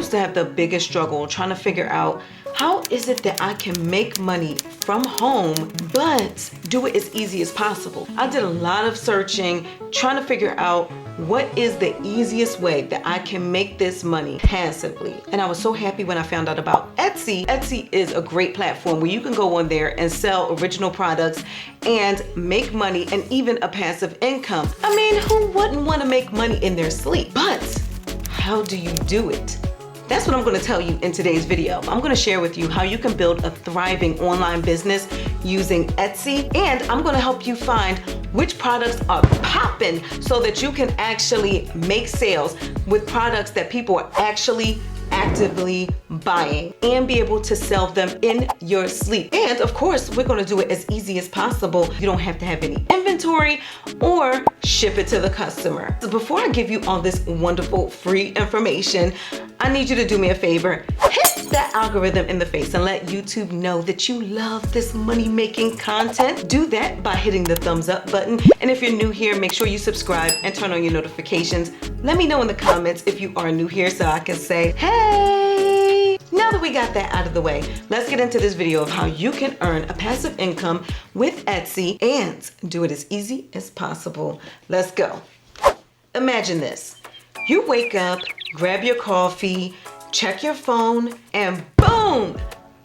used to have the biggest struggle trying to figure out how is it that I can make money from home, but do it as easy as possible. I did a lot of searching, trying to figure out what is the easiest way that I can make this money passively. And I was so happy when I found out about Etsy. Etsy is a great platform where you can go on there and sell original products and make money and even a passive income. I mean, who wouldn't want to make money in their sleep? But how do you do it? That's what I'm going to tell you in today's video. I'm going to share with you how you can build a thriving online business using Etsy, and I'm going to help you find which products are popping so that you can actually make sales with products that people are actually actively buying and be able to sell them in your sleep. And of course, we're going to do it as easy as possible. You don't have to have any inventory or ship it to the customer. So before I give you all this wonderful free information, I need you to do me a favor. Hit that algorithm in the face and let YouTube know that you love this money-making content. Do that by hitting the thumbs up button. And if you're new here, make sure you subscribe and turn on your notifications. Let me know in the comments if you are new here so I can say, hey! Now that we got that out of the way, let's get into this video of how you can earn a passive income with Etsy and do it as easy as possible. Let's go. Imagine this. You wake up, grab your coffee, check your phone, and boom,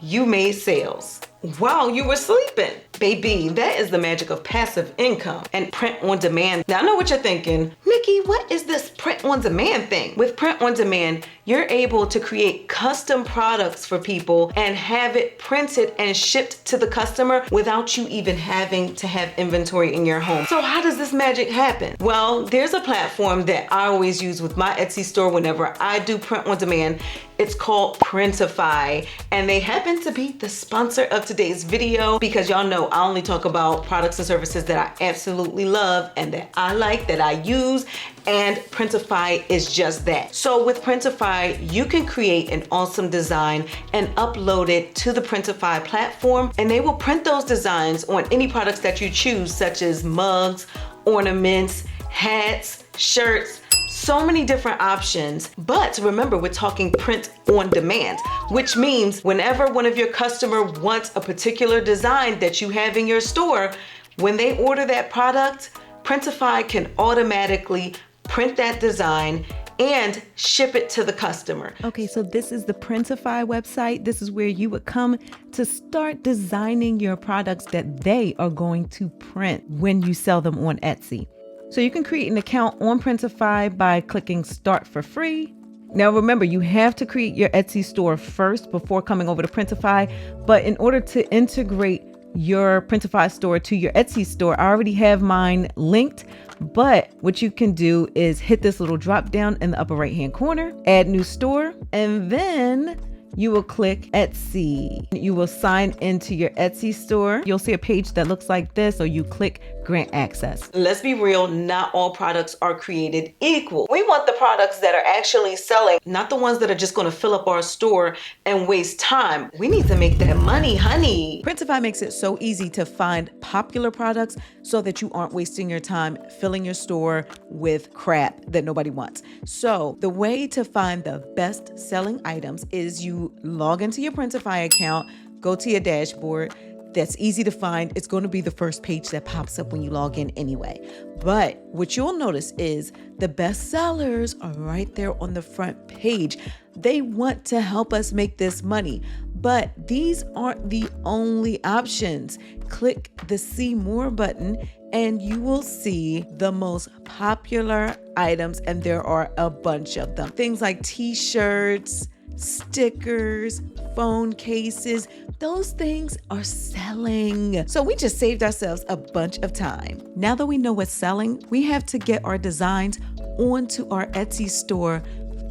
you made sales while you were sleeping. Baby, that is the magic of passive income and print on demand. Now I know what you're thinking, Nikki, what is this print on demand thing? With print on demand, you're able to create custom products for people and have it printed and shipped to the customer without you even having to have inventory in your home. So how does this magic happen? Well, there's a platform that I always use with my Etsy store whenever I do print on demand. It's called Printify, and they happen to be the sponsor of today's video because y'all know I only talk about products and services that I absolutely love and that I like, that I use, and Printify is just that. So with Printify, you can create an awesome design and upload it to the Printify platform, and they will print those designs on any products that you choose, such as mugs, ornaments, hats, shirts, so many different options. But remember, we're talking print on demand, which means whenever one of your customer wants a particular design that you have in your store, when they order that product, Printify can automatically print that design and ship it to the customer. Okay, so this is the Printify website. This is where you would come to start designing your products that they are going to print when you sell them on Etsy. So you can create an account on Printify by clicking Start for Free. Now remember, you have to create your Etsy store first before coming over to Printify. But in order to integrate your Printify store to your Etsy store, I already have mine linked. But what you can do is hit this little drop down in the upper right hand corner, add new store, and then you will click Etsy. You will sign into your Etsy store. You'll see a page that looks like this, so you click grant access. Let's be real, not all products are created equal. We want the products that are actually selling, not the ones that are just gonna fill up our store and waste time. We need to make that money, honey. Printify makes it so easy to find popular products so that you aren't wasting your time filling your store with crap that nobody wants. So the way to find the best selling items is you log into your Printify account, go to your dashboard. That's easy to find. It's going to be the first page that pops up when you log in anyway. But what you'll notice is the best sellers are right there on the front page. They want to help us make this money, but these aren't the only options. Click the See More button and you will see the most popular items, and there are a bunch of them. Things like t-shirts, stickers, phone cases, those things are selling. So we just saved ourselves a bunch of time. Now that we know what's selling, we have to get our designs onto our Etsy store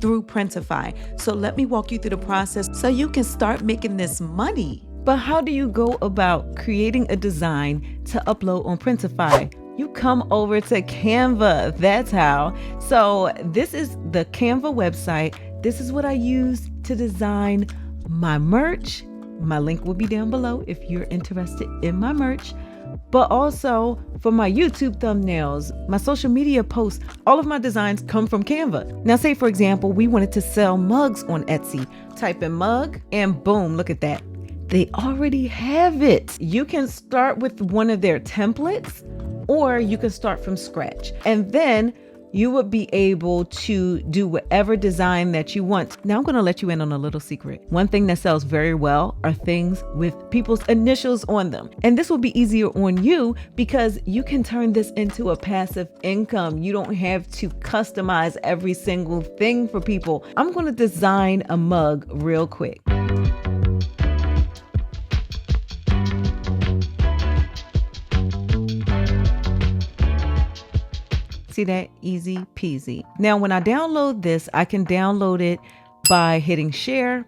through Printify. So let me walk you through the process so you can start making this money. But how do you go about creating a design to upload on Printify? You come over to Canva, that's how. So this is the Canva website. This is what I use to design my merch. My link will be down below if you're interested in my merch. but also for my YouTube thumbnails, my social media posts. All of my designs come from Canva. Now, say for example, we wanted to sell mugs on Etsy. Type in mug and boom, look at that. They already have it. You can start with one of their templates, or you can start from scratch. And then you would be able to do whatever design that you want. Now I'm going to let you in on a little secret. One thing that sells very well are things with people's initials on them. And this will be easier on you because you can turn this into a passive income. You don't have to customize every single thing for people. I'm going to design a mug real quick. See that? Easy peasy. Now, when I download this, I can download it by hitting share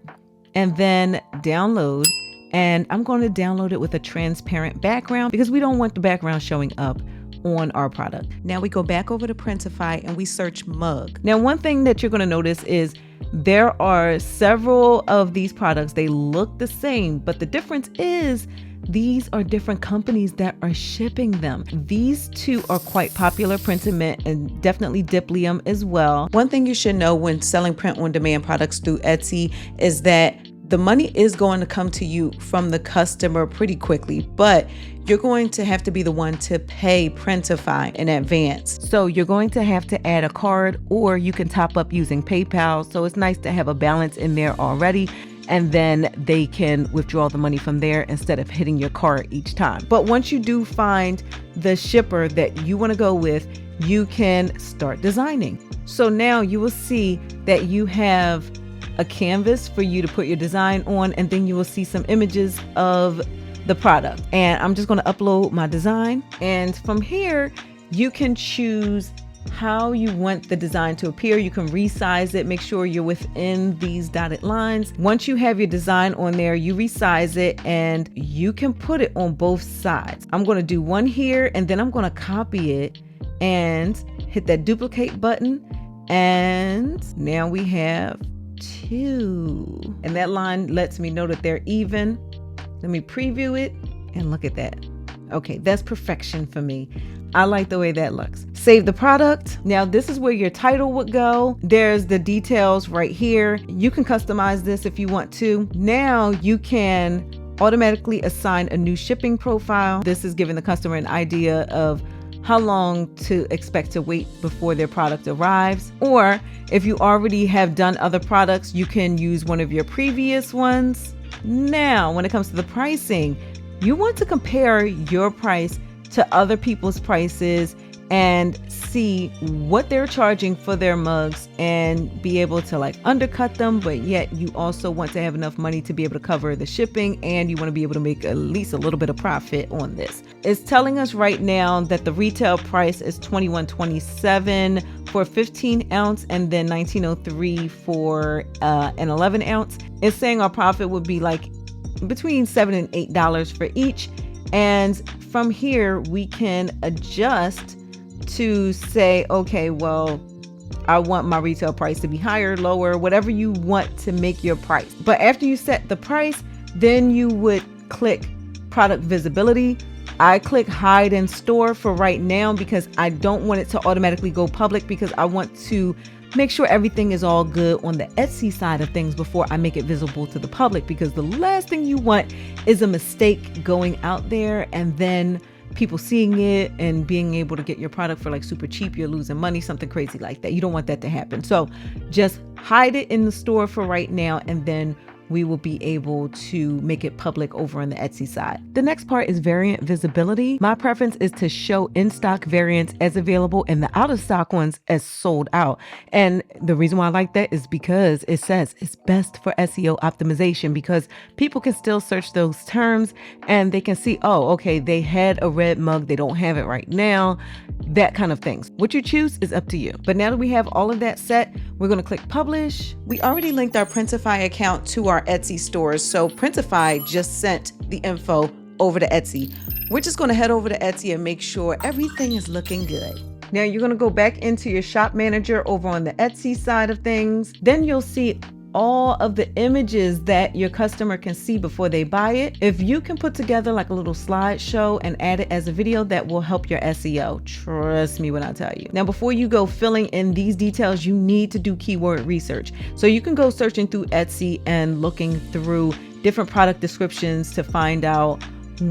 and then download. And I'm going to download it with a transparent background because we don't want the background showing up on our product. Now we go back over to Printify and we search mug. Now, one thing that you're going to notice is there are several of these products. They look the same, but the difference is these are different companies that are shipping them. These two are quite popular, Printimint and definitely Diplyum as well. One thing you should know when selling print on demand products through Etsy is that the money is going to come to you from the customer pretty quickly, but you're going to have to be the one to pay Printify in advance. So you're going to have to add a card, or you can top up using PayPal. So it's nice to have a balance in there already. And then they can withdraw the money from there instead of hitting your card each time. But once you do find the shipper that you want to go with, you can start designing. So now you will see that you have a canvas for you to put your design on, and then you will see some images of the product. And I'm just going to upload my design. And from here, you can choose how you want the design to appear. You can resize it, make sure you're within these dotted lines. Once you have your design on there, you resize it and you can put it on both sides. I'm going to do one here and then I'm going to copy it and hit that duplicate button. And now we have two. And that line lets me know that they're even. Let me preview it and look at that. Okay, that's perfection for me. I like the way that looks. Save the product. Now this is where your title would go. There's the details right here. You can customize this if you want to. Now you can automatically assign a new shipping profile. This is giving the customer an idea of how long to expect to wait before their product arrives. Or if you already have done other products, you can use one of your previous ones. Now, when it comes to the pricing, you want to compare your price to other people's prices and see what they're charging for their mugs and be able to like undercut them, but yet you also want to have enough money to be able to cover the shipping, and you want to be able to make at least a little bit of profit on this. It's telling us right now that the retail price is $21.27 for a 15 ounce and then $19.03 for an 11 ounce. It's saying our profit would be like between $7 and $8 for each. And from here, we can adjust to say, okay, well, I want my retail price to be higher, lower, whatever you want to make your price. But after you set the price, then you would click product visibility. I click hide in store for right now because I don't want it to automatically go public, because I want to make sure everything is all good on the Etsy side of things before I make it visible to the public, because the last thing you want is a mistake going out there and then people seeing it and being able to get your product for like super cheap. You're losing money, something crazy like that. You don't want that to happen. So just hide it in the store for right now, and then we will be able to make it public over on the Etsy side. The next part is variant visibility. My preference is to show in-stock variants as available and the out-of-stock ones as sold out. And the reason why I like that is because it says it's best for SEO optimization, because people can still search those terms and they can see, oh, okay, they had a red mug, they don't have it right now, that kind of things. What you choose is up to you. But now that we have all of that set, we're going to click publish. We already linked our Printify account to our Etsy stores, so Printify just sent the info over to Etsy. We're just going to head over to Etsy and make sure everything is looking good. Now you're going to go back into your shop manager over on the Etsy side of things. Then you'll see all of the images that your customer can see before they buy it. If you can put together like a little slideshow and add it as a video, that will help your SEO. Trust me when I tell you. Now, before you go filling in these details, you need to do keyword research. So you can go searching through Etsy and looking through different product descriptions to find out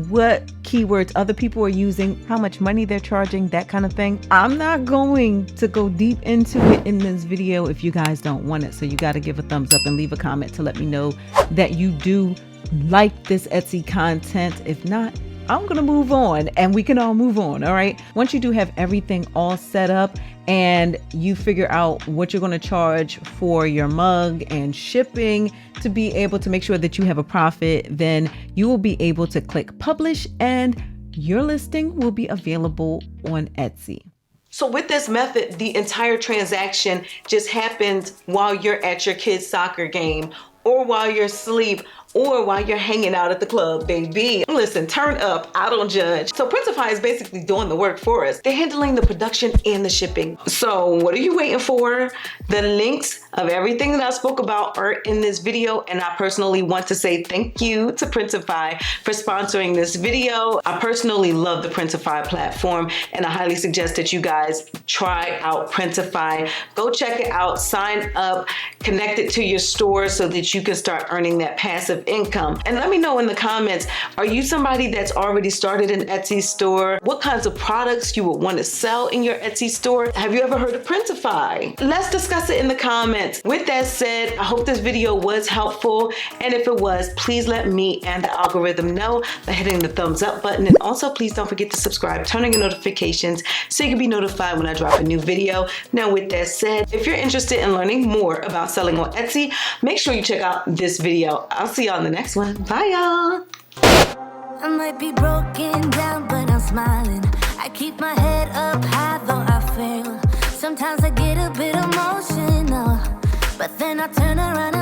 what keywords other people are using, how much money they're charging, that kind of thing. I'm not going to go deep into it in this video if you guys don't want it. So you got to give a thumbs up and leave a comment to let me know that you do like this Etsy content. If not, I'm gonna move on and we can all move on. All right. Once you do have everything all set up and you figure out what you're going to charge for your mug and shipping to be able to make sure that you have a profit, then you will be able to click publish and your listing will be available on Etsy. So with this method, the entire transaction just happens while you're at your kid's soccer game or while you're asleep or while you're hanging out at the club, baby. Listen, turn up, I don't judge. So Printify is basically doing the work for us. They're handling the production and the shipping. So what are you waiting for? The links of everything that I spoke about are in this video, and I personally want to say thank you to Printify for sponsoring this video. I personally love the Printify platform, and I highly suggest that you guys try out Printify. Go check it out, sign up, connect it to your store so that you can start earning that passive income. And let me know in the comments, are you somebody that's already started an Etsy store? What kinds of products you would want to sell in your Etsy store? Have you ever heard of Printify? Let's discuss it in the comments. With that said, I hope this video was helpful. And if it was, please let me and the algorithm know by hitting the thumbs up button. And also, please don't forget to subscribe, turn on your notifications so you can be notified when I drop a new video. Now, with that said, if you're interested in learning more about selling on Etsy, make sure you check out this video. I'll see y'all on the next one. Bye, y'all. I might be broken down, but I'm smiling. I keep my head up high, though I fail. Sometimes I get a bit emotional, but then I turn around